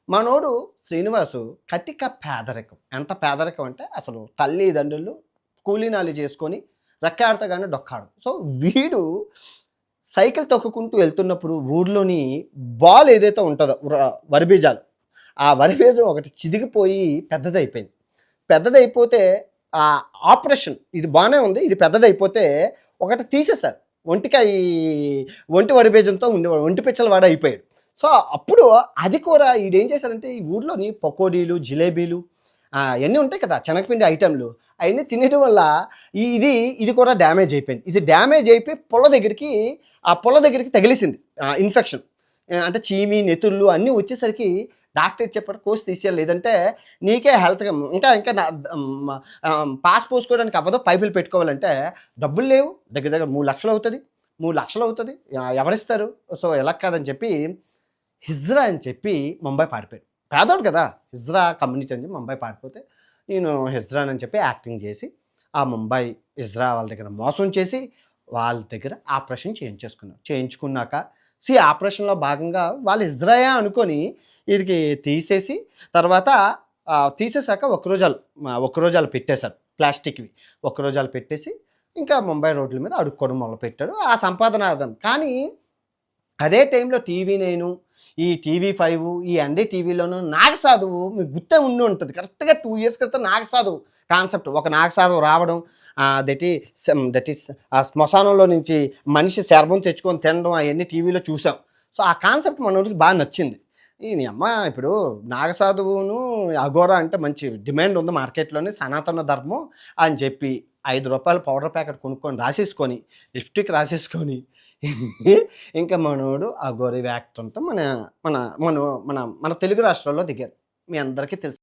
మనోడు శ్రీనివాసు కటిక పేదరికం. ఎంత పేదరికం అంటే అసలు తల్లిదండ్రులు కూలీనాలి చేసుకొని రెక్కాడితే గాని డొక్కాడదు. సో, వీడు సైకిల్ తొక్కుకుంటూ వెళ్తున్నప్పుడు ఊర్లోని బాల్ ఏదైతే ఉంటదో వరి బీజాలు, ఆ వరి బీజం ఒకటి చిదిగిపోయి పెద్దదైపోయింది. పెద్దదైపోతే ఆపరేషన్ ఇది బానే ఉంది. ఇది పెద్దదైపోతే ఒకటి తీసేశారు. ఒంటి వరి బీజంతో ఉండేవాడు. ఒంటి పిచ్చల వాడు అయిపోయాడు. సో, అప్పుడు అది కూడా ఈడేం చేశారంటే ఈ ఊర్లోని పకోడీలు, జిలేబీలు అయన్నీ ఉంటాయి కదా! శనగపిండి ఐటెమ్‌లు అయన్నీ తినేయడం వల్ల ఇది కూడా డ్యామేజ్ అయిపోయింది. ఇది డ్యామేజ్ అయిపోయి పుల్ల దగ్గరికి తగిలేసింది ఇన్ఫెక్షన్. అంటే చీమి, నెతుళ్ళు అన్నీ వచ్చేసరికి డాక్టర్ చెప్పారు కోసి తీసేయాలి. లేదంటే నీకే హెల్త్‌గా ఇంకా పాస్ పోసుకోవడానికి అవ్వదు. పైపులు పెట్టుకోవాలంటే డబ్బులు లేవు. దగ్గర దగ్గర 3,00,000 అవుతది. 3,00,000 అవుతది. ఎవరిస్తారు? సో, ఇలా కాదని చెప్పి హిజ్రా అని చెప్పి ముంబై పారిపోయాడు. పేదోడు కదా! హిజ్రా కమ్యూనిటీ అని చెప్పి ముంబై పారిపోతే, నేను హిజ్రానని చెప్పి యాక్టింగ్ చేసి, ఆ ముంబై హిజ్రా వాళ్ళ దగ్గర మోసం చేసి, వాళ్ళ దగ్గర ఆపరేషన్ చేయించేసుకున్నాను. చేయించుకున్నాక ఆపరేషన్‌లో భాగంగా వాళ్ళు హిజ్రాయే అనుకోని ఈడికి తీసేసి, తర్వాత తీసేసాక ఒక్కరోజాలు పెట్టేశారు ప్లాస్టిక్‌వి. ఒక్కరోజాలు పెట్టేసి, ఇంకా ముంబై రోడ్ల మీద అడుక్కోవడం మొదలుపెట్టాడు. ఆ సంపాదన కానీ అదే టైంలో టీవీ9, ఈ టీవీ5, ఈ ఎన్‌డీటీవీలోను నాగసాధువు మీకు గుర్తే ఉండి ఉంటుంది. కరెక్ట్‌గా 2 ఇయర్స్ క్రితం నాగసాధువు కాన్సెప్ట్. ఒక నాగసాధువు రావడం, దట్ ఈస్ శ్మశానంలో నుంచి మనిషి శర్మం తెచ్చుకొని తినడం అయన్నీ టీవీలో చూసాం. సో, ఆ కాన్సెప్ట్ మనోడికి బాగా నచ్చింది. నీ అమ్మ ఇప్పుడు నాగసాధువును, అఘోరా అంటే మంచి డిమాండ్ ఉంది మార్కెట్‌లోని, సనాతన ధర్మం అని చెప్పి రూ. 5 పౌడర్ ప్యాకెట్ కొనుక్కొని రాసేసుకొని, లిప్‌స్టిక్ రాసేసుకొని ఇంకా మనోడు అఘోరి యాక్ట్ ఉంటే మన మన మన మన మన తెలుగు రాష్ట్రాల్లో దిగారు. మీ అందరికీ తెలుసు.